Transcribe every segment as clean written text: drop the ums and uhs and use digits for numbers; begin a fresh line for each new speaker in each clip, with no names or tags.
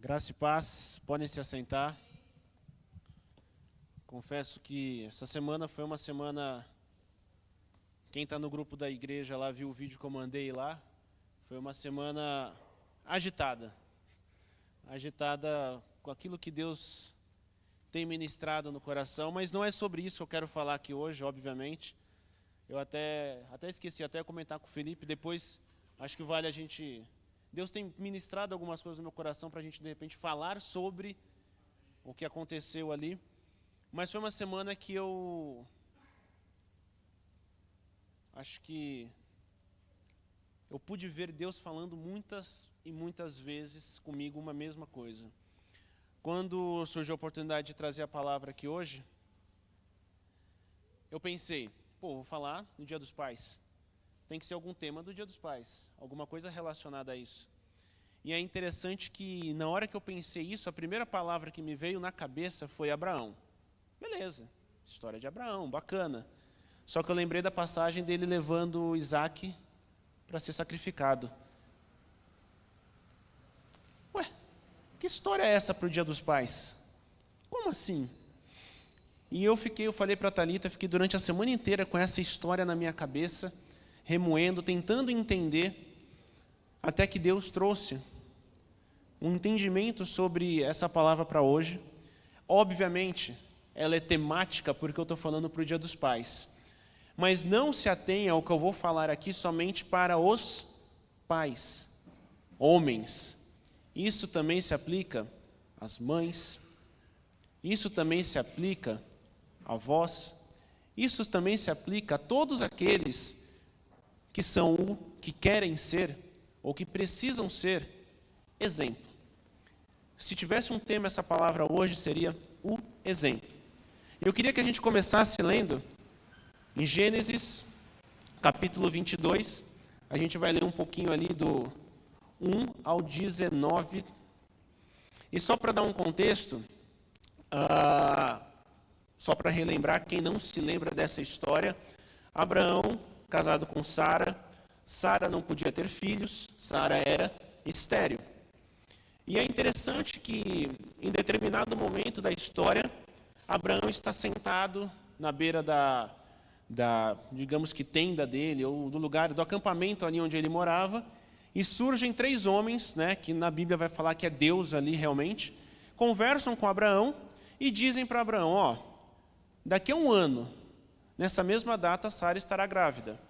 Graça e paz, podem se assentar. Confesso que essa semana foi uma semana, quem está no grupo da igreja lá, viu o vídeo que eu mandei lá, foi uma semana agitada. Agitada com aquilo que Deus tem ministrado no coração, mas não é sobre isso que eu quero falar aqui hoje, obviamente. Eu até esqueci até comentar com o Felipe, depois acho que vale a gente... Deus tem ministrado algumas coisas no meu coração para a gente, de repente, falar sobre o que aconteceu ali. Mas foi uma semana que eu acho que eu pude ver Deus falando muitas e muitas vezes comigo uma mesma coisa. Quando surgiu a oportunidade de trazer a palavra aqui hoje, eu pensei, vou falar no Dia dos Pais. Tem que ser algum tema do Dia dos Pais, alguma coisa relacionada a isso. E é interessante que, na hora que eu pensei isso, a primeira palavra que me veio na cabeça foi Abraão. Beleza, história de Abraão, bacana. Só que eu lembrei da passagem dele levando Isaac para ser sacrificado. Ué, que história é essa para o Dia dos Pais? Como assim? E eu falei para a Thalita, fiquei durante a semana inteira com essa história na minha cabeça, remoendo, tentando entender, até que Deus trouxe um entendimento sobre essa palavra para hoje. Obviamente, ela é temática porque eu estou falando para o Dia dos Pais. Mas não se atenha ao que eu vou falar aqui somente para os pais, homens. Isso também se aplica às mães, isso também se aplica a avós, isso também se aplica a todos aqueles que são o que querem ser ou que precisam ser exemplo. Se tivesse um tema, essa palavra hoje seria o exemplo. Eu queria que a gente começasse lendo em Gênesis, capítulo 22. A gente vai ler um pouquinho ali do 1 ao 19. E só para dar um contexto, só para relembrar quem não se lembra dessa história, Abraão, casado com Sara, Sara não podia ter filhos, Sara era estéril. E é interessante que, em determinado momento da história, Abraão está sentado na beira da digamos que tenda dele, ou do lugar, do acampamento ali onde ele morava, e surgem 3 homens, né, que na Bíblia vai falar que é Deus ali realmente, conversam com Abraão e dizem para Abraão, daqui a 1 ano, nessa mesma data, Sara estará grávida.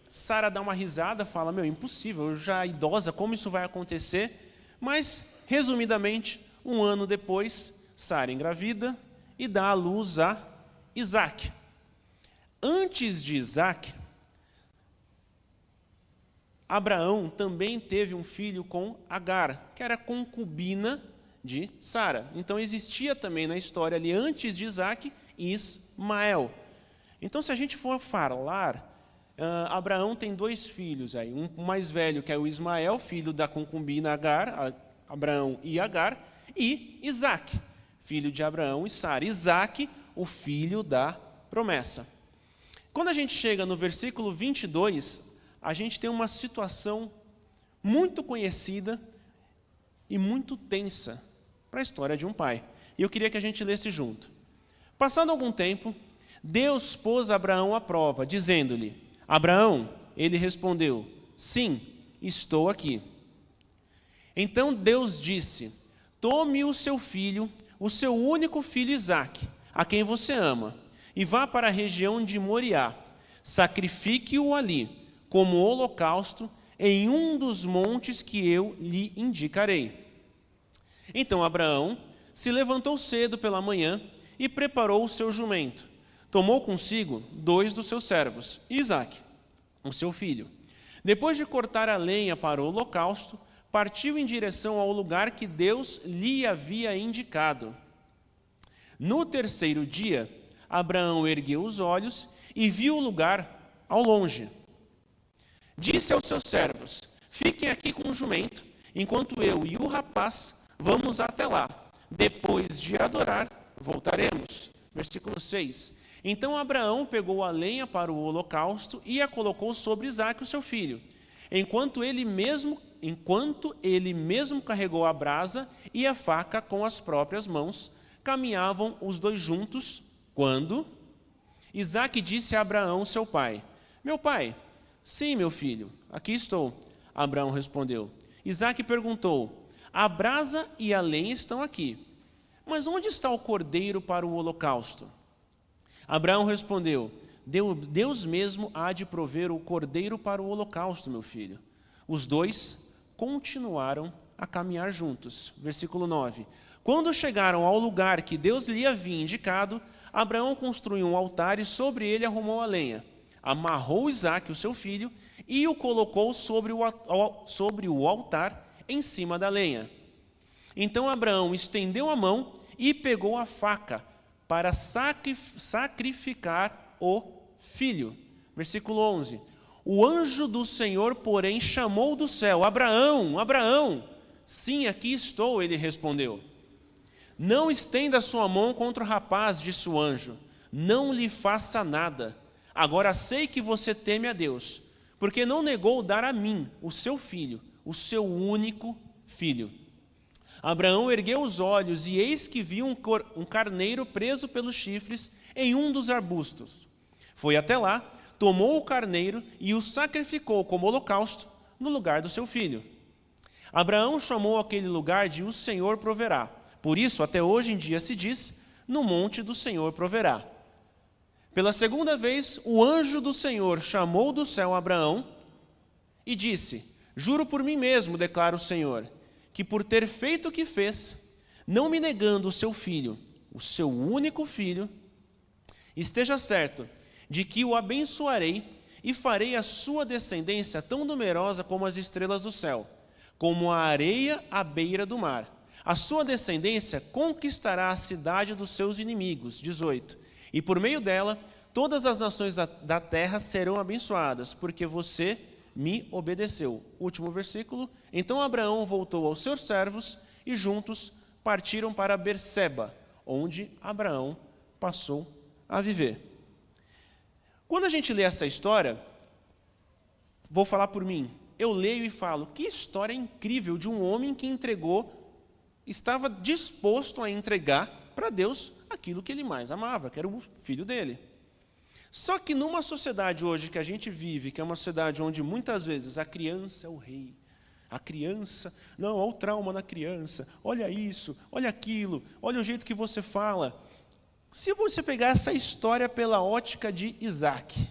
Sara dá uma risada, fala, impossível, eu já idosa, como isso vai acontecer? Mas, resumidamente, 1 ano depois, Sara engravida e dá à luz a Isaac. Antes de Isaac, Abraão também teve um filho com Agar, que era concubina de Sara. Então existia também na história ali, antes de Isaac, Ismael. Então, se a gente for falar, Abraão tem 2 filhos, aí, um mais velho, que é o Ismael, filho da concubina Agar, Abraão e Agar, e Isaac, filho de Abraão e Sara. Isaac, o filho da promessa. Quando a gente chega no versículo 22, a gente tem uma situação muito conhecida e muito tensa para a história de um pai. E eu queria que a gente lesse junto. Passando algum tempo, Deus pôs Abraão à prova, dizendo-lhe, Abraão, ele respondeu, sim, estou aqui. Então Deus disse, tome o seu filho, o seu único filho Isaque, a quem você ama, e vá para a região de Moriá, sacrifique-o ali, como holocausto, em um dos montes que eu lhe indicarei. Então Abraão se levantou cedo pela manhã e preparou o seu jumento. Tomou consigo 2 dos seus servos, Isaque, o seu filho. Depois de cortar a lenha para o holocausto, partiu em direção ao lugar que Deus lhe havia indicado. No 3º dia, Abraão ergueu os olhos e viu o lugar ao longe. Disse aos seus servos, fiquem aqui com o jumento, enquanto eu e o rapaz vamos até lá. Depois de adorar, voltaremos. Versículo 6. Então Abraão pegou a lenha para o holocausto e a colocou sobre Isaque, o seu filho. enquanto ele mesmo carregou a brasa e a faca com as próprias mãos, caminhavam os dois juntos, quando Isaque disse a Abraão, seu pai: meu pai. Sim, meu filho, aqui estou, Abraão respondeu. Isaque perguntou: a brasa e a lenha estão aqui, mas onde está o cordeiro para o holocausto? Abraão respondeu: Deus mesmo há de prover o cordeiro para o holocausto, meu filho. Os dois continuaram a caminhar juntos. Versículo 9. Quando chegaram ao lugar que Deus lhe havia indicado, Abraão construiu um altar e sobre ele arrumou a lenha. Amarrou Isaque, o seu filho, e o colocou sobre o altar em cima da lenha. Então Abraão estendeu a mão e pegou a faca para sacrificar o filho. Versículo 11. O anjo do Senhor, porém, chamou do céu: Abraão, Abraão. Sim, aqui estou, ele respondeu. Não estenda sua mão contra o rapaz, disse o anjo. Não lhe faça nada. Agora sei que você teme a Deus, porque não negou dar a mim, o seu filho, o seu único filho. Abraão ergueu os olhos e eis que viu um carneiro preso pelos chifres em um dos arbustos. Foi até lá, tomou o carneiro e o sacrificou como holocausto no lugar do seu filho. Abraão chamou aquele lugar de O Senhor Proverá. Por isso, até hoje em dia se diz: no monte do Senhor proverá. Pela segunda vez, o anjo do Senhor chamou do céu Abraão e disse: juro por mim mesmo, declara o Senhor, que por ter feito o que fez, não me negando o seu filho, o seu único filho, esteja certo de que o abençoarei e farei a sua descendência tão numerosa como as estrelas do céu, como a areia à beira do mar. A sua descendência conquistará a cidade dos seus inimigos. 18. E por meio dela, todas as nações da terra serão abençoadas, porque você me obedeceu. Último versículo. Então Abraão voltou aos seus servos e juntos partiram para Berseba, onde Abraão passou a viver. Quando a gente lê essa história, vou falar por mim, eu leio e falo: que história incrível de um homem que estava disposto a entregar para Deus aquilo que ele mais amava, que era o filho dele. Só que numa sociedade hoje que a gente vive, que é uma sociedade onde muitas vezes a criança é o rei, a criança, não, olha o trauma na criança, olha isso, olha aquilo, olha o jeito que você fala. Se você pegar essa história pela ótica de Isaque,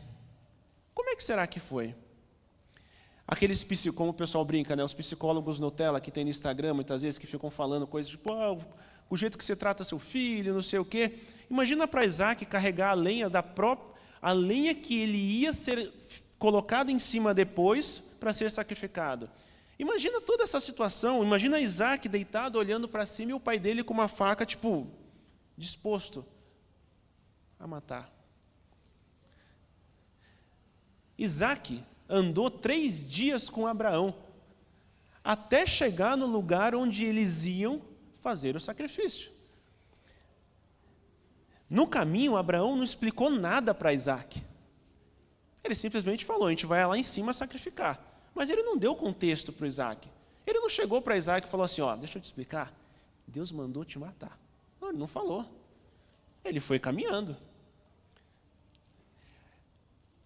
como é que será que foi? Aqueles, como o pessoal brinca, né, os psicólogos Nutella que tem no Instagram, muitas vezes, que ficam falando coisas tipo, o jeito que você trata seu filho, não sei o quê. Imagina para Isaque carregar a lenha a lenha que ele ia ser colocado em cima depois para ser sacrificado. Imagina toda essa situação, imagina Isaque deitado, olhando para cima, e o pai dele com uma faca, disposto a matar. Isaque andou 3 dias com Abraão, até chegar no lugar onde eles iam fazer o sacrifício. No caminho, Abraão não explicou nada para Isaque. Ele simplesmente falou: a gente vai lá em cima sacrificar. Mas ele não deu contexto para o Isaque. Ele não chegou para Isaque e falou assim: deixa eu te explicar, Deus mandou te matar. Não, ele não falou. Ele foi caminhando.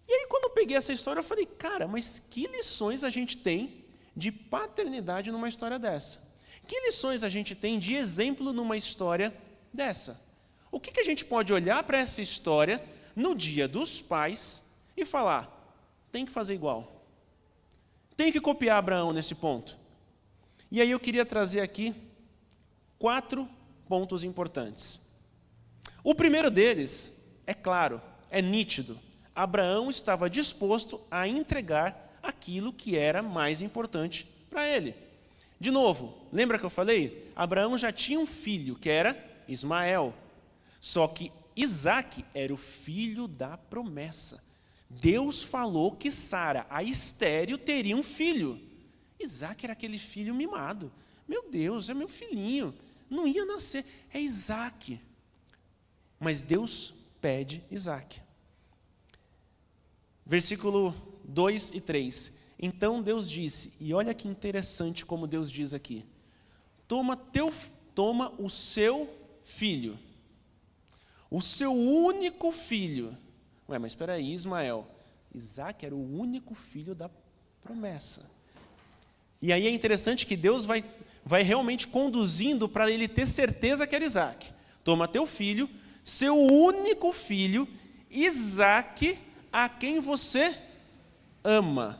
E aí, quando eu peguei essa história, eu falei: cara, mas que lições a gente tem de paternidade numa história dessa? Que lições a gente tem de exemplo numa história dessa? O que a gente pode olhar para essa história no Dia dos Pais e falar: tem que fazer igual, tem que copiar Abraão nesse ponto? E aí eu queria trazer aqui 4 pontos importantes. O primeiro deles, é claro, é nítido. Abraão estava disposto a entregar aquilo que era mais importante para ele. De novo, lembra que eu falei? Abraão já tinha um filho, que era Ismael. Só que Isaque era o filho da promessa. Deus falou que Sara, a estéril, teria um filho. Isaque era aquele filho mimado. Meu Deus, é meu filhinho. Não ia nascer. É Isaque. Mas Deus pede Isaque. Versículo 2 e 3. Então Deus disse, e olha que interessante como Deus diz aqui, toma o seu filho, o seu único filho. Ué, mas espera aí, Ismael. Isaac era o único filho da promessa. E aí é interessante que Deus vai realmente conduzindo para ele ter certeza que era Isaac. Toma teu filho, seu único filho, Isaac, a quem você ama.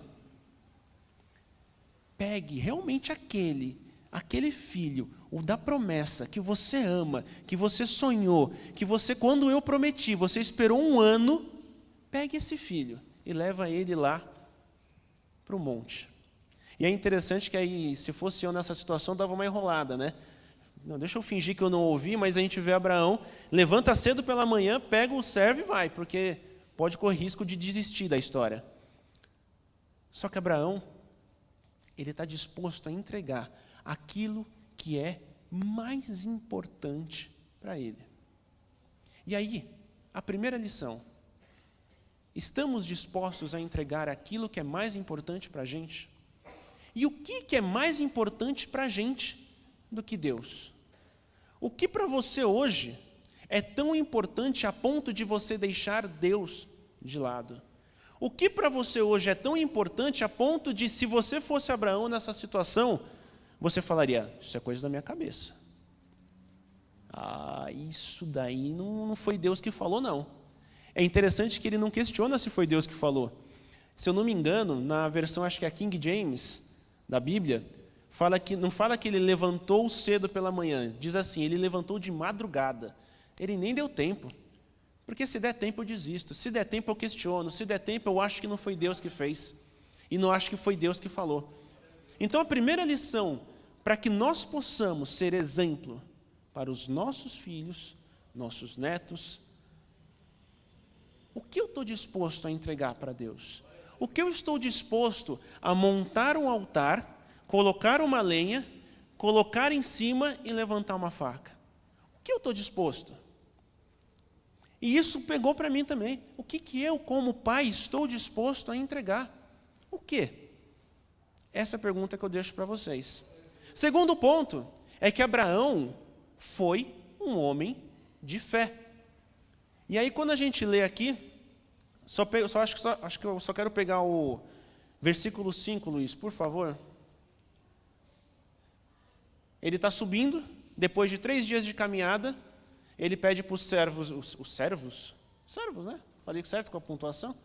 Pegue realmente aquele filho, o da promessa, que você ama, que você sonhou, que você, quando eu prometi, você esperou 1 ano, pegue esse filho e leva ele lá para o monte. E é interessante que aí, se fosse eu nessa situação, dava uma enrolada, né? Não, deixa eu fingir que eu não ouvi, mas a gente vê Abraão, levanta cedo pela manhã, pega o servo e vai, porque pode correr risco de desistir da história. Só que Abraão, ele está disposto a entregar aquilo que é mais importante para ele. E aí, a primeira lição, estamos dispostos a entregar aquilo que é mais importante para a gente? E o que é mais importante para a gente do que Deus? O que para você hoje é tão importante a ponto de você deixar Deus de lado? O que para você hoje é tão importante a ponto de, se você fosse Abraão nessa situação, você falaria, isso é coisa da minha cabeça. Isso daí não foi Deus que falou, não. É interessante que ele não questiona se foi Deus que falou. Se eu não me engano, na versão, acho que é a King James, da Bíblia, não fala que ele levantou cedo pela manhã, diz assim, ele levantou de madrugada. Ele nem deu tempo. Porque se der tempo eu desisto, se der tempo eu questiono, se der tempo eu acho que não foi Deus que fez, e não acho que foi Deus que falou. Então a primeira lição, para que nós possamos ser exemplo para os nossos filhos, nossos netos, o que eu estou disposto a entregar para Deus? O que eu estou disposto a montar um altar, colocar uma lenha, colocar em cima e levantar uma faca? O que eu estou disposto? E isso pegou para mim também. O que eu, como pai, estou disposto a entregar? O quê? Essa é a pergunta que eu deixo para vocês. Segundo ponto, é que Abraão foi um homem de fé. E aí, quando a gente lê aqui, acho que eu só quero pegar o versículo 5, Luiz, por favor. Ele está subindo, depois de 3 dias de caminhada, ele pede para os servos, servos, né? Falei certo com a pontuação?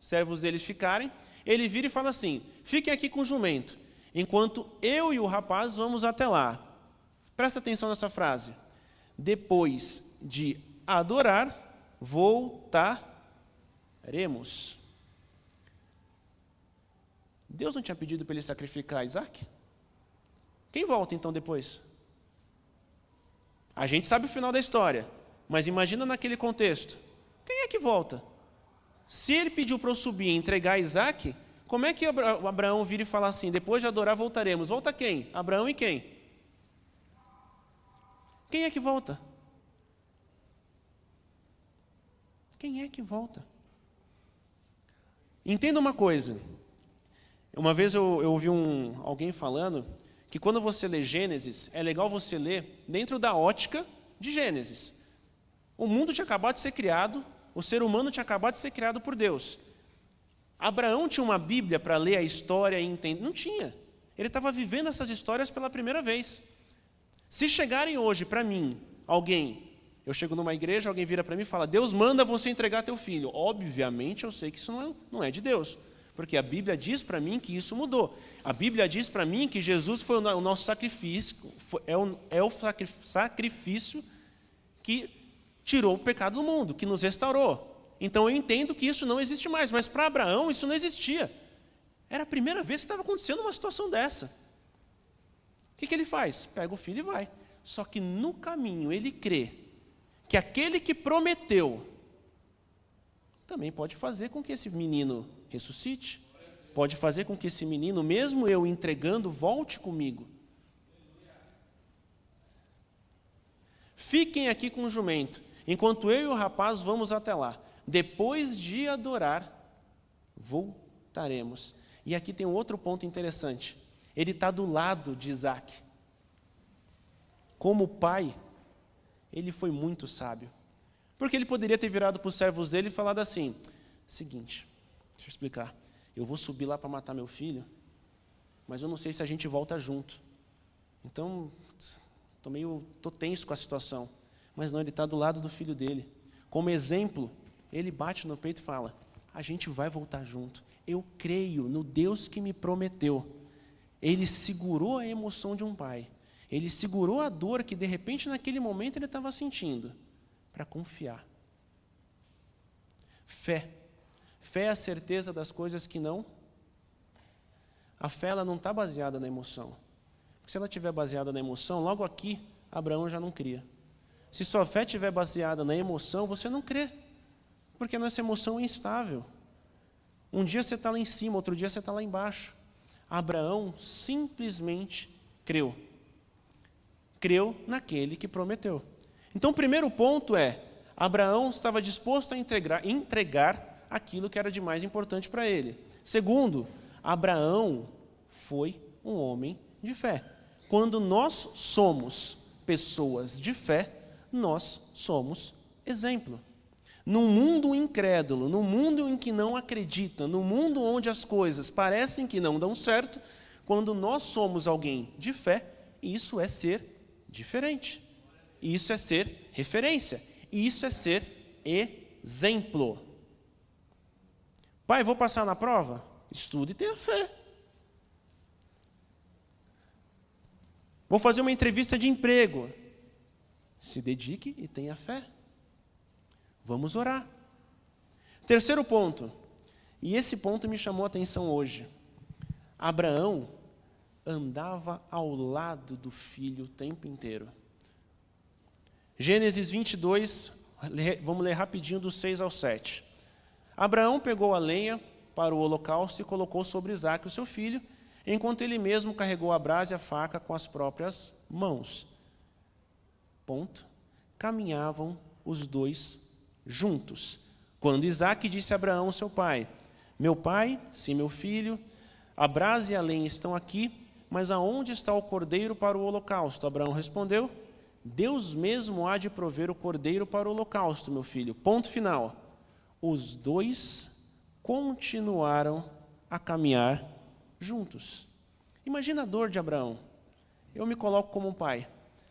Servos deles ficarem. Ele vira e fala assim, fiquem aqui com o jumento, enquanto eu e o rapaz vamos até lá. Presta atenção nessa frase. Depois de adorar, voltaremos. Deus não tinha pedido para ele sacrificar Isaac? Quem volta então depois? A gente sabe o final da história, mas imagina naquele contexto. Quem é que volta? Se ele pediu para eu subir e entregar Isaac, como é que Abraão vira e fala assim, depois de adorar voltaremos? Volta quem? Abraão e quem? Quem é que volta? Quem é que volta? Entenda uma coisa. Uma vez eu ouvi alguém falando que quando você lê Gênesis, é legal você ler dentro da ótica de Gênesis. O mundo tinha acabado de ser criado, o ser humano tinha acabado de ser criado por Deus. Abraão tinha uma Bíblia para ler a história e entender? Não tinha. Ele estava vivendo essas histórias pela primeira vez. Se chegarem hoje para mim, eu chego numa igreja, alguém vira para mim e fala, Deus manda você entregar teu filho. Obviamente eu sei que isso não é de Deus. Porque a Bíblia diz para mim que isso mudou. A Bíblia diz para mim que Jesus foi o nosso sacrifício, é o sacrifício que tirou o pecado do mundo, que nos restaurou. Então eu entendo que isso não existe mais, mas para Abraão isso não existia. Era a primeira vez que estava acontecendo uma situação dessa. O que ele faz? Pega o filho e vai. Só que no caminho ele crê que aquele que prometeu também pode fazer com que esse menino ressuscite, pode fazer com que esse menino, mesmo eu entregando, volte comigo. Fiquem aqui com o jumento, enquanto eu e o rapaz vamos até lá. Depois de adorar, voltaremos. E aqui tem um outro ponto interessante. Ele está do lado de Isaac. Como pai, ele foi muito sábio. Porque ele poderia ter virado para os servos dele e falado assim, seguinte, deixa eu explicar, eu vou subir lá para matar meu filho, mas eu não sei se a gente volta junto. Então, estou tenso com a situação. Mas não, ele está do lado do filho dele. Como exemplo, ele bate no peito e fala, a gente vai voltar junto. Eu creio no Deus que me prometeu. Ele segurou a emoção de um pai. Ele segurou a dor que, de repente, naquele momento ele estava sentindo, para confiar. Fé. Fé é a certeza das coisas que não. A fé ela não está baseada na emoção. Porque se ela estiver baseada na emoção, logo aqui, Abraão já não cria. Se sua fé estiver baseada na emoção, você não crê. Porque nossa emoção é instável. Um dia você está lá em cima, outro dia você está lá embaixo. Abraão simplesmente creu. Creu naquele que prometeu. Então, o primeiro ponto é, Abraão estava disposto a entregar aquilo que era de mais importante para ele. Segundo, Abraão foi um homem de fé. Quando nós somos pessoas de fé, nós somos exemplo. No mundo incrédulo, no mundo em que não acredita, no mundo onde as coisas parecem que não dão certo, quando nós somos alguém de fé, isso é ser diferente. Isso é ser referência. Isso é ser exemplo. Pai, vou passar na prova? Estude e tenha fé. Vou fazer uma entrevista de emprego. Se dedique e tenha fé. Vamos orar. Terceiro ponto, e esse ponto me chamou a atenção hoje. Abraão andava ao lado do filho o tempo inteiro. Gênesis 22, vamos ler rapidinho do 6 ao 7. Abraão pegou a lenha para o holocausto e colocou sobre Isaque, o seu filho, enquanto ele mesmo carregou a brasa e a faca com as próprias mãos. Ponto. Caminhavam os dois juntos. Quando Isaque disse a Abraão, seu pai, meu pai, sim, meu filho, a brasa e a lenha estão aqui, mas aonde está o cordeiro para o holocausto? Abraão respondeu, Deus mesmo há de prover o cordeiro para o holocausto, meu filho. Ponto final. Os dois continuaram a caminhar juntos. Imagina a dor de Abraão. Eu me coloco como um pai.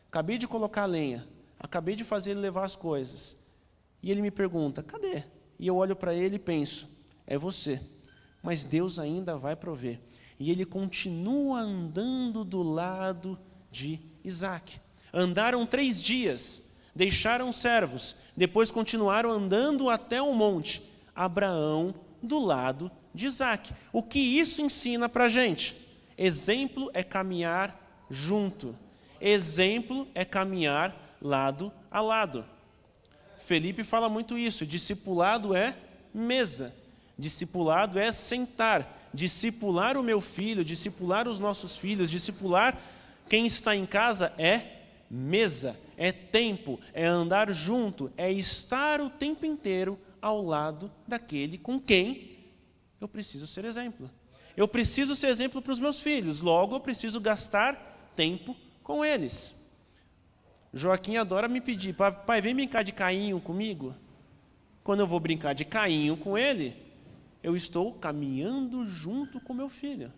Acabei de colocar a lenha, acabei de fazer ele levar as coisas. E ele me pergunta, cadê? E eu olho para ele e penso, é você. Mas Deus ainda vai prover. E ele continua andando do lado de Isaque. Andaram 3 dias, deixaram servos, depois continuaram andando até o monte. Abraão do lado de Isaque. O que isso ensina para a gente? Exemplo é caminhar junto. Exemplo é caminhar lado a lado. Felipe fala muito isso, discipulado é mesa, discipulado é sentar, discipular o meu filho, discipular os nossos filhos, discipular quem está em casa é mesa, é tempo, é andar junto, é estar o tempo inteiro ao lado daquele com quem eu preciso ser exemplo. Eu preciso ser exemplo para os meus filhos, logo eu preciso gastar tempo com eles. Joaquim adora me pedir, pai, vem brincar de cainho comigo. Quando eu vou brincar de cainho com ele, eu estou caminhando junto com meu filho.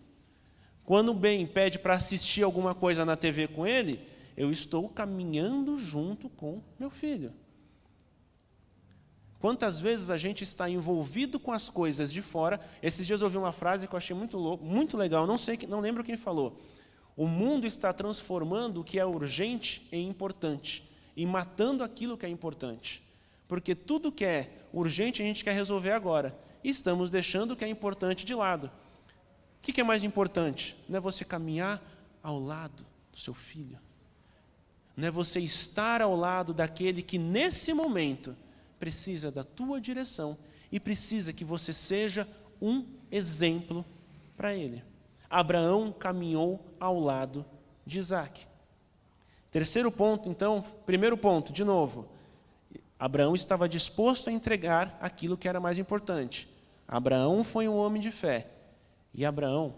Quando o Ben pede para assistir alguma coisa na TV com ele, eu estou caminhando junto com meu filho. Quantas vezes a gente está envolvido com as coisas de fora? Esses dias eu ouvi uma frase que eu achei muito legal, não lembro quem falou. O mundo está transformando o que é urgente em importante e matando aquilo que é importante. Porque tudo que é urgente a gente quer resolver agora. E estamos deixando o que é importante de lado. O que é mais importante? Não é você caminhar ao lado do seu filho. Não é você estar ao lado daquele que nesse momento precisa da tua direção e precisa que você seja um exemplo para ele. Abraão caminhou ao lado de Isaque. Terceiro ponto, então, primeiro ponto, de novo, Abraão estava disposto a entregar aquilo que era mais importante. Abraão foi um homem de fé. E Abraão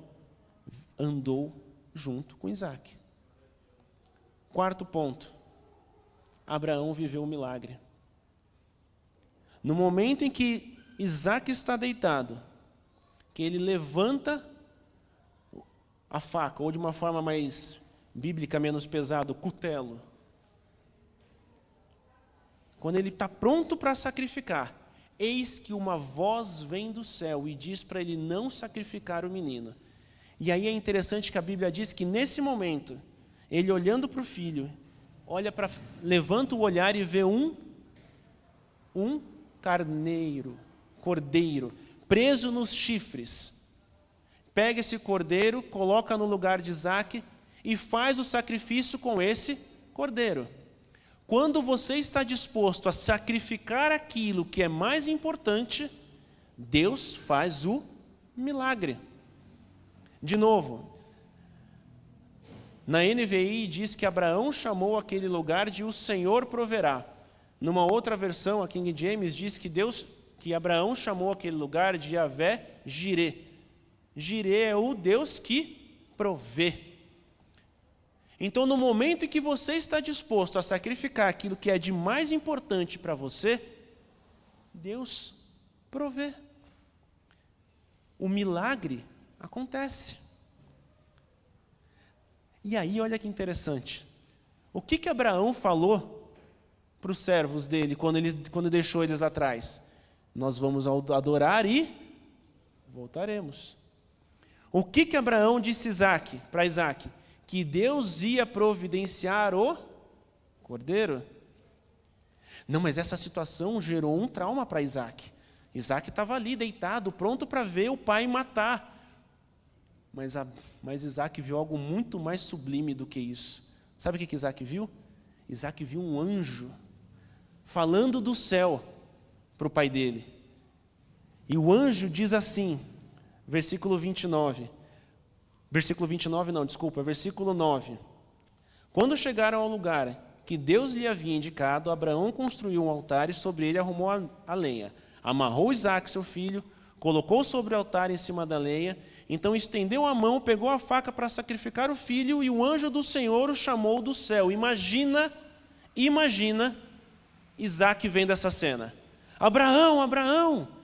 andou junto com Isaac. Quarto ponto, Abraão viveu um milagre. No momento em que Isaac está deitado, que ele levanta a faca, ou de uma forma mais bíblica, menos pesada, o cutelo. Quando ele está pronto para sacrificar, eis que uma voz vem do céu e diz para ele não sacrificar o menino. E aí é interessante que a Bíblia diz que nesse momento, ele olhando para o filho, levanta o olhar e vê um cordeiro, preso nos chifres. Pega esse cordeiro, coloca no lugar de Isaac e faz o sacrifício com esse cordeiro. Quando você está disposto a sacrificar aquilo que é mais importante, Deus faz o milagre. De novo, na NVI diz que Abraão chamou aquele lugar de o Senhor proverá. Numa outra versão, a King James, diz que Abraão chamou aquele lugar de Yahvé Jirê. Jirê é o Deus que provê. Então, no momento em que você está disposto a sacrificar aquilo que é de mais importante para você, Deus provê. O milagre acontece. E aí, olha que interessante. O que Abraão falou para os servos dele quando deixou eles atrás? Nós vamos adorar e voltaremos. O que Abraão disse para Isaac? Que Deus ia providenciar o cordeiro. Não, mas essa situação gerou um trauma para Isaac. Isaac estava ali deitado, pronto para ver o pai matar. Mas Isaac viu algo muito mais sublime do que isso. Sabe o que Isaac viu? Isaac viu um anjo falando do céu para o pai dele. E o anjo diz assim, versículo 29. Versículo 29 não, desculpa, versículo 9. Quando chegaram ao lugar que Deus lhe havia indicado, Abraão construiu um altar e sobre ele arrumou a lenha. Amarrou Isaac, seu filho, colocou sobre o altar em cima da lenha, então estendeu a mão, pegou a faca para sacrificar o filho e o anjo do Senhor o chamou do céu. Imagina Isaac vendo essa cena. Abraão, Abraão!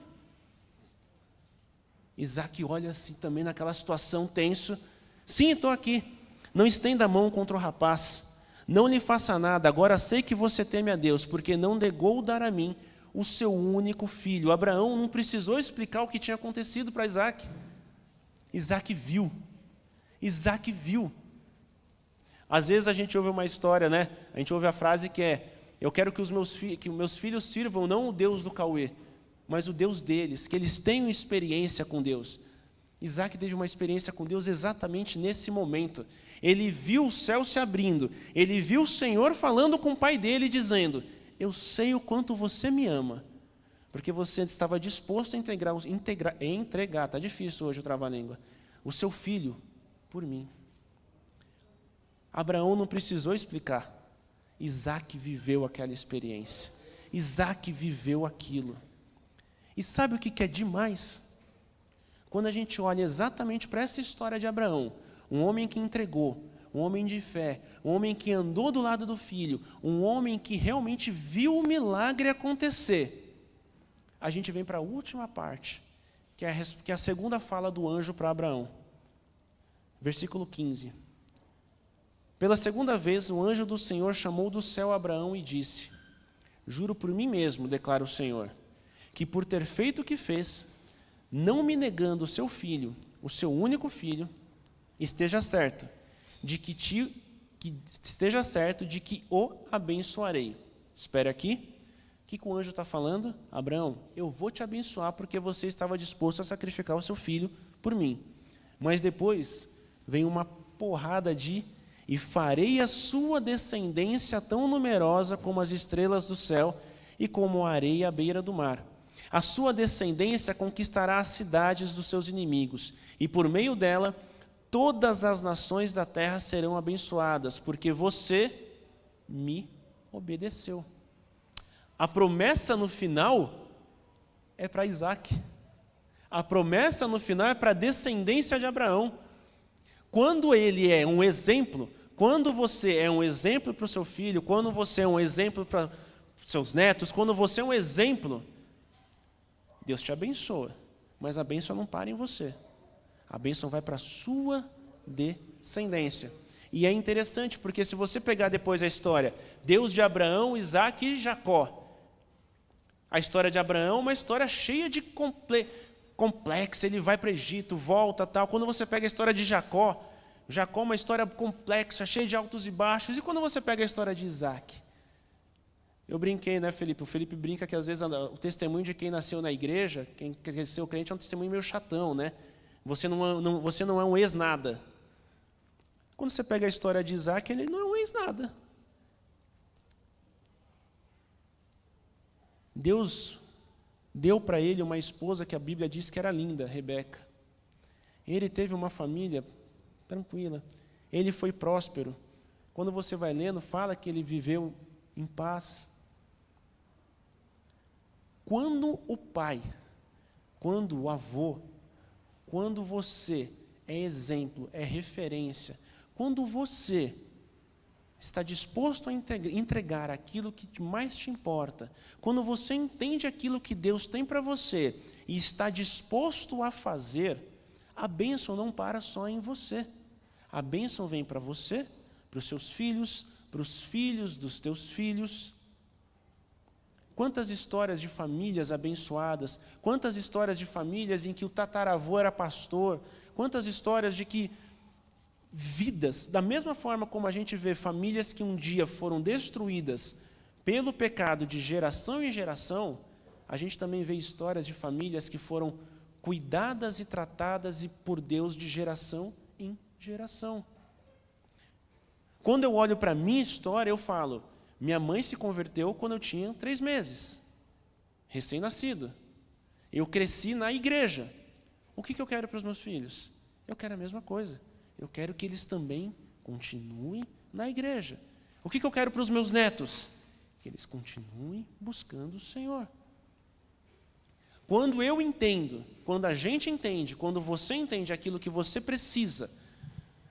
Isaac olha assim também naquela situação tenso. Sim, estou aqui. Não estenda a mão contra o rapaz. Não lhe faça nada. Agora sei que você teme a Deus, porque não negou dar a mim o seu único filho. Abraão não precisou explicar o que tinha acontecido para Isaac. Isaac viu. Isaac viu. Às vezes a gente ouve uma história, né? A gente ouve a frase que é: eu quero que meus filhos sirvam não o Deus do Cauê, mas o Deus deles, que eles tenham experiência com Deus. Isaac teve uma experiência com Deus exatamente nesse momento. Ele viu o céu se abrindo, ele viu o Senhor falando com o pai dele, dizendo: eu sei o quanto você me ama, porque você estava disposto a entregar, está difícil hoje o trava-língua, o seu filho por mim. Abraão não precisou explicar. Isaac viveu aquela experiência. Isaac viveu aquilo. E sabe o que é demais? Quando a gente olha exatamente para essa história de Abraão, um homem que entregou, um homem de fé, um homem que andou do lado do filho, um homem que realmente viu o milagre acontecer, a gente vem para a última parte, que é a segunda fala do anjo para Abraão. Versículo 15. Pela segunda vez, o anjo do Senhor chamou do céu Abraão e disse: juro por mim mesmo, declara o Senhor, que por ter feito o que fez, não me negando o seu filho, o seu único filho, esteja certo de que o abençoarei. Espera aqui. O que o anjo está falando? Abraão, eu vou te abençoar porque você estava disposto a sacrificar o seu filho por mim. Mas depois vem uma porrada e farei a sua descendência tão numerosa como as estrelas do céu e como a areia à beira do mar. A sua descendência conquistará as cidades dos seus inimigos, e por meio dela, todas as nações da terra serão abençoadas, porque você me obedeceu. A promessa no final é para Isaac. A promessa no final é para a descendência de Abraão. Quando ele é um exemplo, quando você é um exemplo para o seu filho, quando você é um exemplo para seus netos, quando você é um exemplo, Deus te abençoa, mas a bênção não para em você. A bênção vai para a sua descendência. E é interessante, porque se você pegar depois a história, Deus de Abraão, Isaque e Jacó, a história de Abraão é uma história cheia de complexa, ele vai para o Egito, volta, tal. Quando você pega a história de Jacó é uma história complexa, cheia de altos e baixos. E quando você pega a história de Isaque? Eu brinquei, né, Felipe? O Felipe brinca que às vezes o testemunho de quem nasceu na igreja, quem cresceu crente, é um testemunho meio chatão, né? Você não é um ex-nada. Quando você pega a história de Isaque, ele não é um ex-nada. Deus deu para ele uma esposa que a Bíblia diz que era linda, Rebeca. Ele teve uma família tranquila. Ele foi próspero. Quando você vai lendo, fala que ele viveu em paz. Quando o pai, quando o avô, quando você é exemplo, é referência, quando você está disposto a entregar aquilo que mais te importa, quando você entende aquilo que Deus tem para você e está disposto a fazer, a bênção não para só em você. A bênção vem para você, para os seus filhos, para os filhos dos teus filhos. Quantas histórias de famílias abençoadas, quantas histórias de famílias em que o tataravô era pastor, quantas histórias de que vidas, da mesma forma como a gente vê famílias que um dia foram destruídas pelo pecado de geração em geração, a gente também vê histórias de famílias que foram cuidadas e tratadas por Deus de geração em geração. Quando eu olho para a minha história, eu falo, minha mãe se converteu quando eu tinha 3 meses, recém-nascido. Eu cresci na igreja. O que eu quero para os meus filhos? Eu quero a mesma coisa. Eu quero que eles também continuem na igreja. O que eu quero para os meus netos? Que eles continuem buscando o Senhor. Quando eu entendo, quando a gente entende, quando você entende aquilo que você precisa,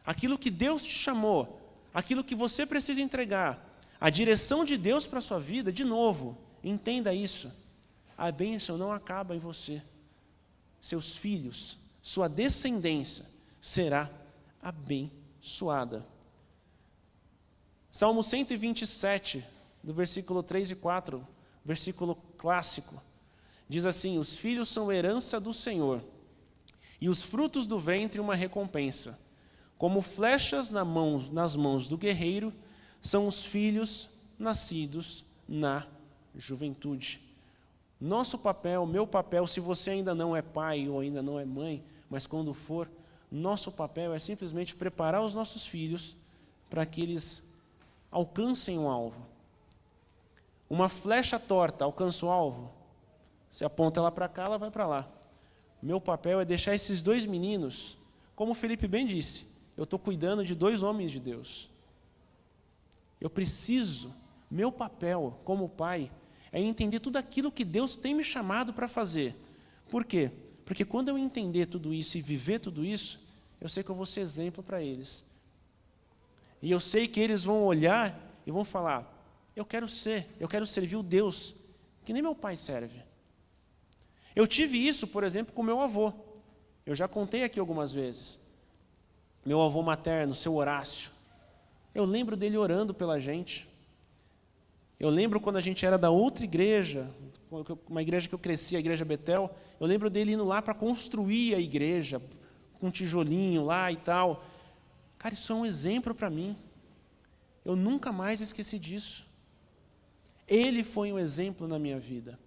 aquilo que Deus te chamou, aquilo que você precisa entregar, a direção de Deus para a sua vida, de novo, entenda isso. A bênção não acaba em você. Seus filhos, sua descendência será abençoada. Salmo 127, do versículo 3 e 4, versículo clássico, diz assim: os filhos são herança do Senhor, e os frutos do ventre uma recompensa. Como flechas nas mãos do guerreiro, são os filhos nascidos na juventude. Nosso papel, meu papel, se você ainda não é pai ou ainda não é mãe, mas quando for, nosso papel é simplesmente preparar os nossos filhos para que eles alcancem o alvo. Uma flecha torta alcança o alvo, você aponta ela para cá, ela vai para lá. Meu papel é deixar esses 2 meninos, como o Felipe bem disse, eu estou cuidando de 2 homens de Deus. Eu preciso, meu papel como pai, é entender tudo aquilo que Deus tem me chamado para fazer. Por quê? Porque quando eu entender tudo isso e viver tudo isso, eu sei que eu vou ser exemplo para eles. E eu sei que eles vão olhar e vão falar, eu quero servir o Deus que nem meu pai serve. Eu tive isso, por exemplo, com meu avô. Eu já contei aqui algumas vezes. Meu avô materno, seu Horácio. Eu lembro dele orando pela gente. Eu lembro quando a gente era da outra igreja, uma igreja que eu cresci, a igreja Betel, eu lembro dele indo lá para construir a igreja, com um tijolinho lá e tal. Cara, isso é um exemplo para mim. Eu nunca mais esqueci disso. Ele foi um exemplo na minha vida.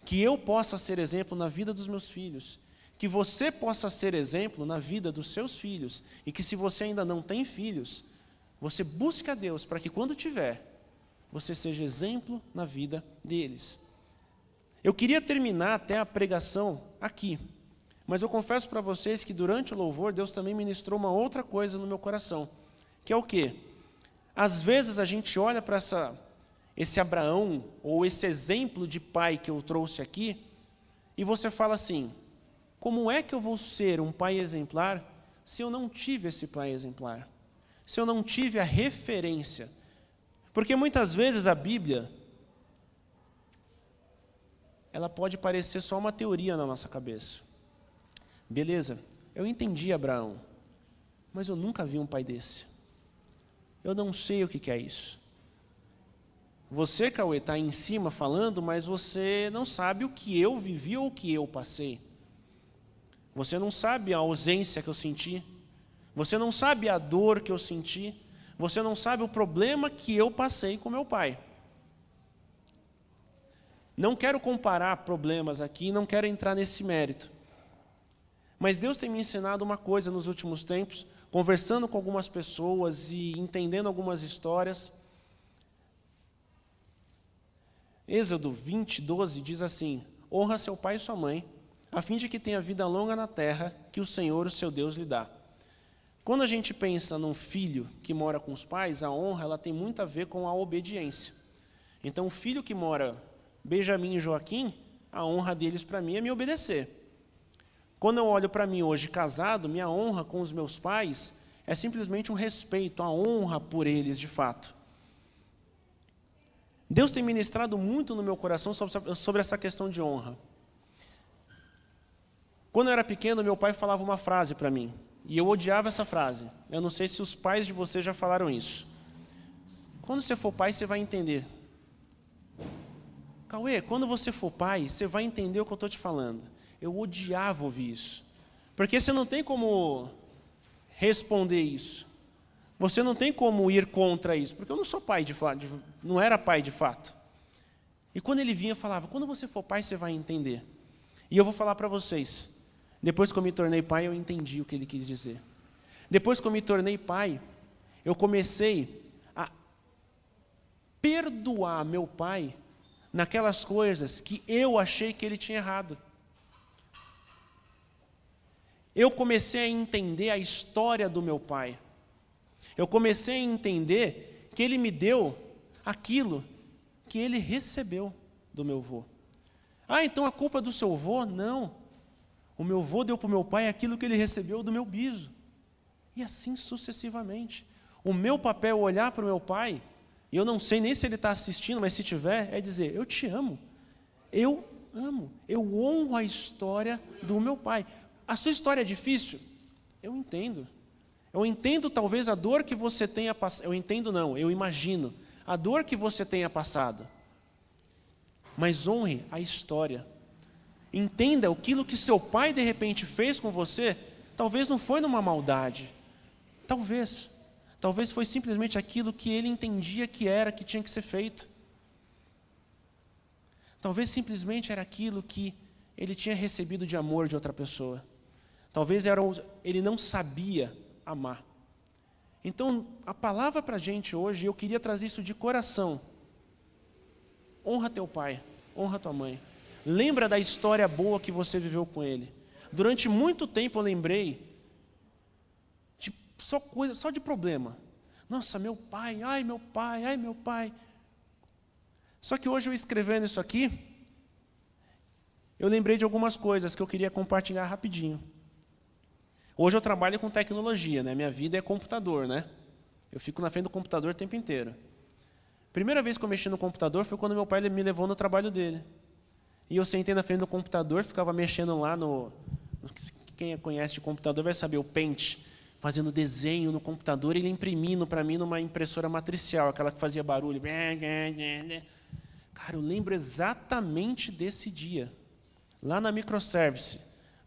Que eu possa ser exemplo na vida dos meus filhos. Que você possa ser exemplo na vida dos seus filhos. E que se você ainda não tem filhos, você busque a Deus para que quando tiver, você seja exemplo na vida deles. Eu queria terminar até a pregação aqui. Mas eu confesso para vocês que durante o louvor, Deus também ministrou uma outra coisa no meu coração. Que é o quê? Às vezes a gente olha para esse Abraão, ou esse exemplo de pai que eu trouxe aqui, e você fala assim, Como é que eu vou ser um pai exemplar se eu não tive esse pai exemplar? Se eu não tive a referência? Porque muitas vezes a Bíblia, ela pode parecer só uma teoria na nossa cabeça. Beleza, eu entendi Abraão, mas eu nunca vi um pai desse. Eu não sei o que é isso. Você, Cauê, está em cima falando, mas você não sabe o que eu vivi ou o que eu passei. Você não sabe a ausência que eu senti. Você não sabe a dor que eu senti. Você não sabe o problema que eu passei com meu pai. Não quero comparar problemas aqui, não quero entrar nesse mérito. Mas Deus tem me ensinado uma coisa nos últimos tempos, conversando com algumas pessoas e entendendo algumas histórias. Êxodo 20:12 diz assim: honra seu pai e sua mãe, a fim de que tenha vida longa na terra que o Senhor, o seu Deus, lhe dá. Quando a gente pensa num filho que mora com os pais, a honra ela tem muito a ver com a obediência. Então, o filho que mora, Benjamin e Joaquim, a honra deles para mim é me obedecer. Quando eu olho para mim hoje casado, minha honra com os meus pais é simplesmente um respeito, a honra por eles de fato. Deus tem ministrado muito no meu coração sobre essa questão de honra. Quando eu era pequeno, meu pai falava uma frase para mim, e eu odiava essa frase. Eu não sei se os pais de vocês já falaram isso. Quando você for pai, você vai entender. Cauê, quando você for pai, você vai entender o que eu estou te falando. Eu odiava ouvir isso. Porque você não tem como responder isso. Você não tem como ir contra isso, porque eu não sou pai de fato, não era pai de fato. E quando ele vinha, eu falava, quando você for pai, você vai entender. E eu vou falar para vocês, depois que eu me tornei pai, eu entendi o que ele quis dizer. Depois que eu me tornei pai, eu comecei a perdoar meu pai naquelas coisas que eu achei que ele tinha errado. Eu comecei a entender a história do meu pai. Eu comecei a entender que ele me deu aquilo que ele recebeu do meu avô. Ah, então a culpa é do seu avô? Não. O meu avô deu para o meu pai aquilo que ele recebeu do meu biso. E assim sucessivamente. O meu papel é olhar para o meu pai, e eu não sei nem se ele está assistindo, mas se tiver, é dizer, eu te amo. Eu amo. Eu honro a história do meu pai. A sua história é difícil? Eu entendo. Eu entendo talvez a dor que você tenha passado. Eu entendo não, eu imagino. A dor que você tenha passado. Mas honre a história. Entenda aquilo que seu pai de repente fez com você, talvez não foi numa maldade. Talvez. Talvez foi simplesmente aquilo que ele entendia que era, que tinha que ser feito. Talvez simplesmente era aquilo que ele tinha recebido de amor de outra pessoa. Talvez ele não sabia amar. Então, a palavra para a gente hoje, eu queria trazer isso de coração. Honra teu pai, honra tua mãe. Lembra da história boa que você viveu com ele. Durante muito tempo eu lembrei de só de problema. Nossa, meu pai, ai meu pai, ai meu pai. Só que hoje eu escrevendo isso aqui, eu lembrei de algumas coisas que eu queria compartilhar rapidinho. Hoje eu trabalho com tecnologia, né? Minha vida é computador, né? Eu fico na frente do computador o tempo inteiro. Primeira vez que eu mexi no computador foi quando meu pai me levou no trabalho dele. E eu sentei na frente do computador, ficava mexendo lá quem conhece de computador vai saber, o Paint, fazendo desenho no computador e ele imprimindo para mim numa impressora matricial, aquela que fazia barulho. Cara, eu lembro exatamente desse dia. Lá na Microservice,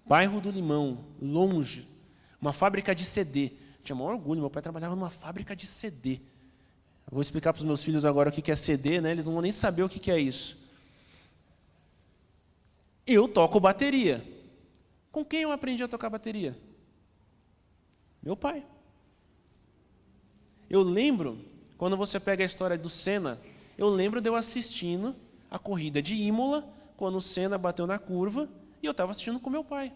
bairro do Limão, longe, uma fábrica de CD. Tinha maior orgulho, meu pai trabalhava numa fábrica de CD. Eu vou explicar para os meus filhos agora o que é CD, né? Eles não vão nem saber o que é isso. Eu toco bateria. Com quem eu aprendi a tocar bateria? Meu pai. Eu lembro, quando você pega a história do Senna, eu lembro de eu assistindo a corrida de Imola, quando o Senna bateu na curva, e eu estava assistindo com meu pai.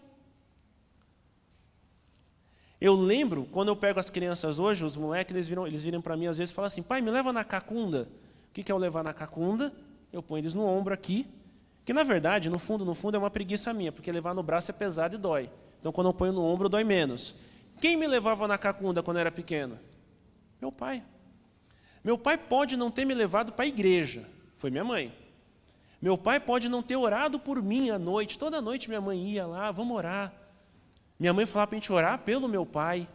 Eu lembro, quando eu pego as crianças hoje, os moleques, eles viram para mim às vezes e falam assim, pai, me leva na cacunda. O que é eu levar na cacunda? Eu ponho eles no ombro aqui. Que na verdade, no fundo, é uma preguiça minha, porque levar no braço é pesado e dói. Então quando eu ponho no ombro, dói menos. Quem me levava na cacunda quando eu era pequeno? Meu pai. Meu pai pode não ter me levado para a igreja, foi minha mãe. Meu pai pode não ter orado por mim à noite, toda noite minha mãe ia lá, vamos orar. Minha mãe falava para a gente orar pelo meu pai.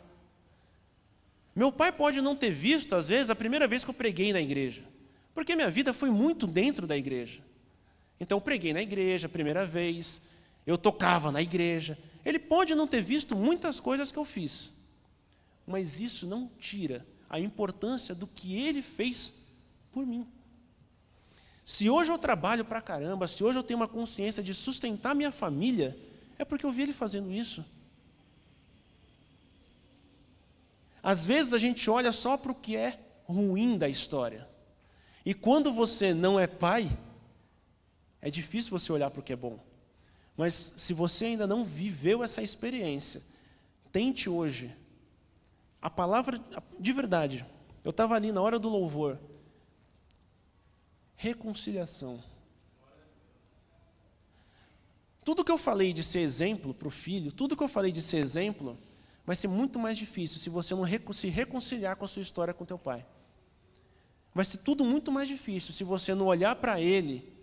Meu pai pode não ter visto, às vezes, a primeira vez que eu preguei na igreja, porque minha vida foi muito dentro da igreja. Então eu preguei na igreja a primeira vez, eu tocava na igreja. Ele pode não ter visto muitas coisas que eu fiz, mas isso não tira a importância do que ele fez por mim. Se hoje eu trabalho pra caramba, se hoje eu tenho uma consciência de sustentar minha família, é porque eu vi ele fazendo isso. Às vezes a gente olha só para o que é ruim da história. E quando você não é pai, é difícil você olhar para o que é bom. Mas se você ainda não viveu essa experiência, tente hoje. A palavra, de verdade, eu estava ali na hora do louvor. Reconciliação. Tudo que eu falei de ser exemplo para o filho, tudo que eu falei de ser exemplo, vai ser muito mais difícil se você não se reconciliar com a sua história com teu pai. Vai ser tudo muito mais difícil se você não olhar para ele.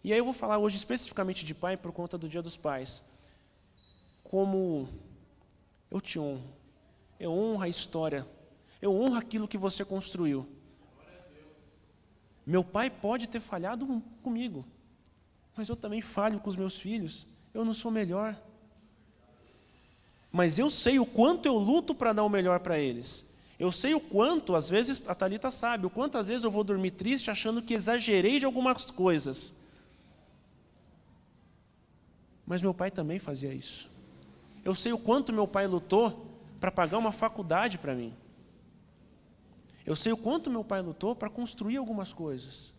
E aí eu vou falar hoje especificamente de pai por conta do Dia dos Pais. Como eu te honro. Eu honro a história. Eu honro aquilo que você construiu. Meu pai pode ter falhado comigo, mas eu também falho com os meus filhos. Eu não sou melhor. Mas eu sei o quanto eu luto para dar o melhor para eles. Eu sei o quanto, às vezes, a Thalita sabe, o quanto às vezes eu vou dormir triste achando que exagerei de algumas coisas. Mas meu pai também fazia isso. Eu sei o quanto meu pai lutou para pagar uma faculdade para mim. Eu sei o quanto meu pai lutou para construir algumas coisas.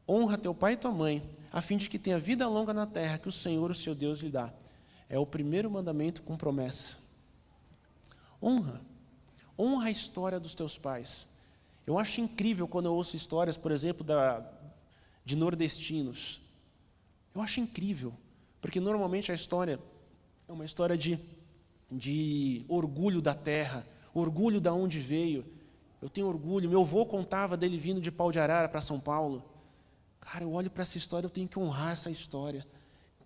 Honra teu pai e tua mãe, a fim de que tenha vida longa na terra que o Senhor, o seu Deus, lhe dá. É o primeiro mandamento com promessa. Honra. Honra a história dos teus pais. Eu acho incrível quando eu ouço histórias, por exemplo, de nordestinos. Eu acho incrível, porque normalmente a história é uma história de orgulho da terra, orgulho de onde veio. Eu tenho orgulho. Meu avô contava dele vindo de Pau de Arara para São Paulo. Cara, eu olho para essa história, eu tenho que honrar essa história.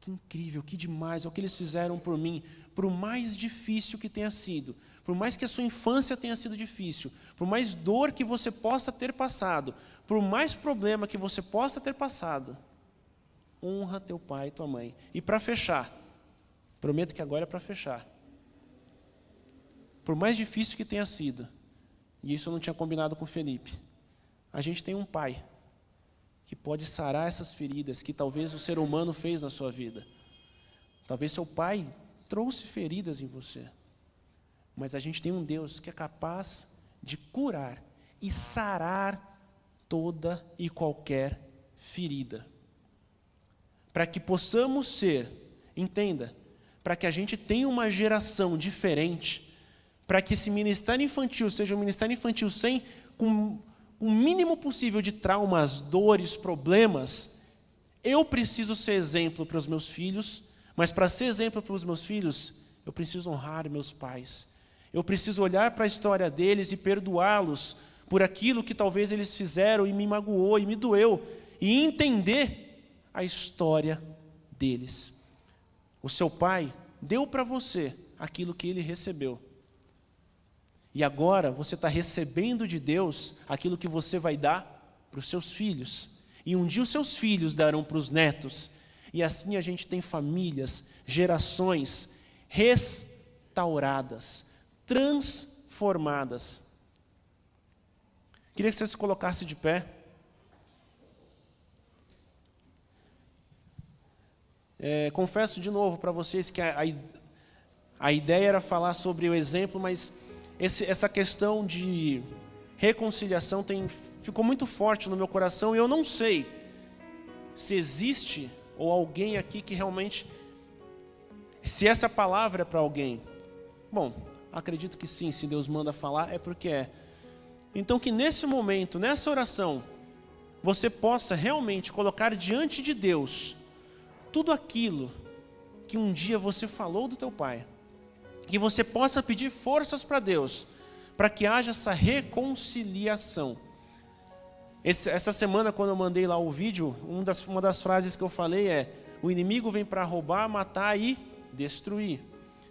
Que incrível, que demais, é o que eles fizeram por mim. Por mais difícil que tenha sido, por mais que a sua infância tenha sido difícil, por mais dor que você possa ter passado, por mais problema que você possa ter passado, honra teu pai e tua mãe. E para fechar, prometo que agora é para fechar. Por mais difícil que tenha sido, e isso eu não tinha combinado com o Felipe, a gente tem um pai que pode sarar essas feridas que talvez o ser humano fez na sua vida. Talvez seu pai trouxe feridas em você, mas a gente tem um Deus que é capaz de curar e sarar toda e qualquer ferida. Para que possamos ser, entenda, para que a gente tenha uma geração diferente, para que esse ministério infantil seja um ministério infantil com o mínimo possível de traumas, dores, problemas, eu preciso ser exemplo para os meus filhos, mas para ser exemplo para os meus filhos, eu preciso honrar meus pais. Eu preciso olhar para a história deles e perdoá-los por aquilo que talvez eles fizeram e me magoou e me doeu, e entender a história deles. O seu pai deu para você aquilo que ele recebeu. E agora você está recebendo de Deus aquilo que você vai dar para os seus filhos. E um dia os seus filhos darão para os netos. E assim a gente tem famílias, gerações restauradas, transformadas. Queria que você se colocasse de pé. Confesso de novo para vocês que a ideia era falar sobre o exemplo, mas essa questão de reconciliação ficou muito forte no meu coração, e eu não sei se existe ou alguém aqui que realmente, se essa palavra é para alguém. Bom, acredito que sim, se Deus manda falar é porque é. Então que nesse momento, nessa oração, você possa realmente colocar diante de Deus tudo aquilo que um dia você falou do teu pai. Que você possa pedir forças para Deus, para que haja essa reconciliação. Essa semana, quando eu mandei lá o vídeo, uma das frases que eu falei é: o inimigo vem para roubar, matar e destruir.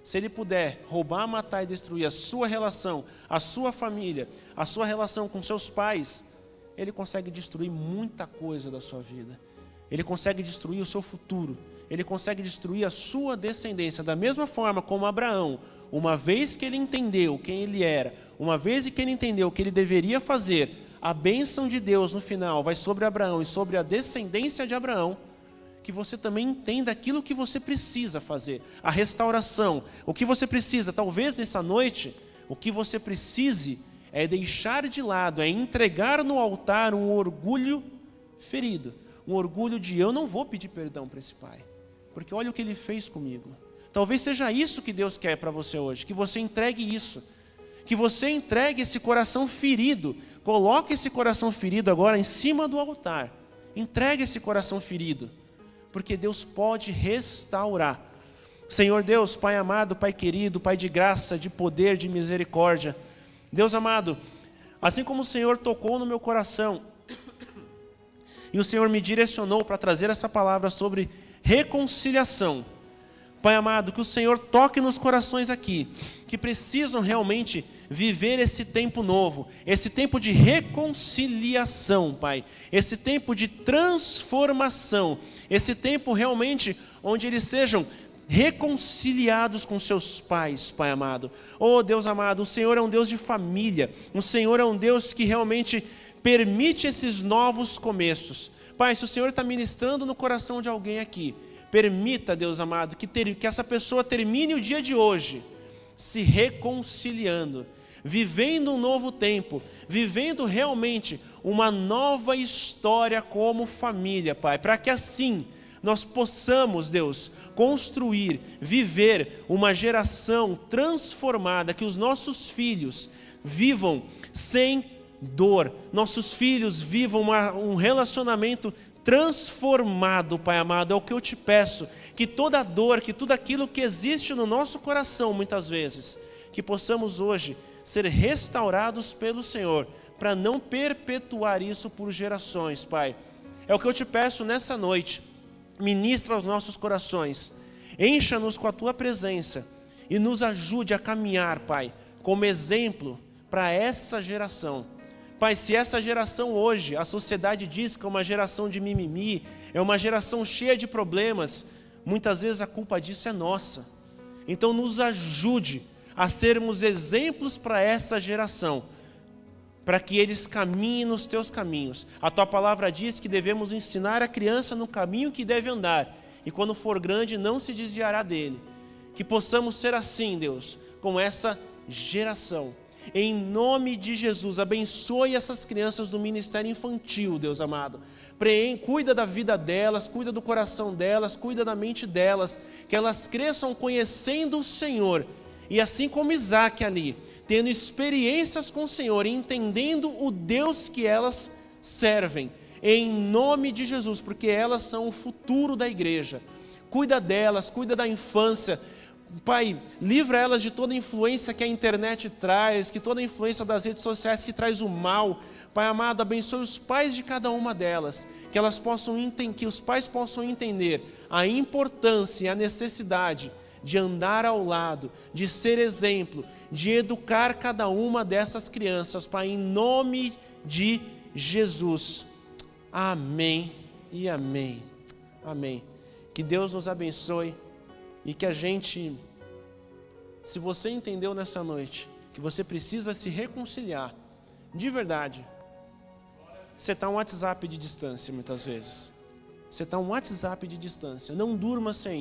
Se ele puder roubar, matar e destruir a sua relação, a sua família, a sua relação com seus pais, ele consegue destruir muita coisa da sua vida. Ele consegue destruir o seu futuro. Ele consegue destruir a sua descendência. Da mesma forma como Abraão, uma vez que ele entendeu quem ele era, uma vez que ele entendeu o que ele deveria fazer, a bênção de Deus no final vai sobre Abraão e sobre a descendência de Abraão, que você também entenda aquilo que você precisa fazer, a restauração, o que você precisa. Talvez nessa noite, o que você precise é deixar de lado, é entregar no altar um orgulho ferido, um orgulho de eu não vou pedir perdão para esse pai, porque olha o que ele fez comigo. Talvez seja isso que Deus quer para você hoje, que você entregue isso, que você entregue esse coração ferido, coloque esse coração ferido agora em cima do altar, entregue esse coração ferido, porque Deus pode restaurar. Senhor Deus, Pai amado, Pai querido, Pai de graça, de poder, de misericórdia, Deus amado, assim como o Senhor tocou no meu coração, e o Senhor me direcionou para trazer essa palavra sobre reconciliação, Pai amado, que o Senhor toque nos corações aqui, que precisam realmente viver esse tempo novo, esse tempo de reconciliação, Pai, esse tempo de transformação, esse tempo realmente onde eles sejam reconciliados com seus pais, Pai amado. Oh Deus amado, o Senhor é um Deus de família, o Senhor é um Deus que realmente permite esses novos começos. Pai, se o Senhor está ministrando no coração de alguém aqui, permita, Deus amado, que essa pessoa termine o dia de hoje se reconciliando, vivendo um novo tempo, vivendo realmente uma nova história como família, Pai, para que assim nós possamos, Deus, construir, viver uma geração transformada, que os nossos filhos vivam sem dor, nossos filhos vivam um relacionamento transformado, Pai amado. É o que eu te peço, que toda dor, que tudo aquilo que existe no nosso coração muitas vezes, que possamos hoje ser restaurados pelo Senhor, para não perpetuar isso por gerações, Pai. É o que eu te peço nessa noite. Ministra aos nossos corações, encha-nos com a Tua presença e nos ajude a caminhar, Pai, como exemplo para essa geração. Pai, se essa geração hoje, a sociedade diz que é uma geração de mimimi, é uma geração cheia de problemas, muitas vezes a culpa disso é nossa. Então nos ajude a sermos exemplos para essa geração, para que eles caminhem nos Teus caminhos. A Tua palavra diz que devemos ensinar a criança no caminho que deve andar, e quando for grande não se desviará dele. Que possamos ser assim, Deus, com essa geração. Em nome de Jesus, abençoe essas crianças do ministério infantil, Deus amado. Cuida da vida delas, cuida do coração delas, cuida da mente delas, que elas cresçam conhecendo o Senhor. E assim como Isaac ali, tendo experiências com o Senhor, entendendo o Deus que elas servem, em nome de Jesus, porque elas são o futuro da igreja. Cuida delas, cuida da infância. Pai, livra elas de toda a influência que a internet traz, que toda a influência das redes sociais que traz o mal. Pai amado, abençoe os pais de cada uma delas, que os pais possam entender a importância e a necessidade de andar ao lado, de ser exemplo, de educar cada uma dessas crianças, Pai, em nome de Jesus. Amém e amém. Amém. Que Deus nos abençoe e que a gente, se você entendeu nessa noite que você precisa se reconciliar, de verdade, você está um WhatsApp de distância muitas vezes. Você está um WhatsApp de distância. Não durma sem isso.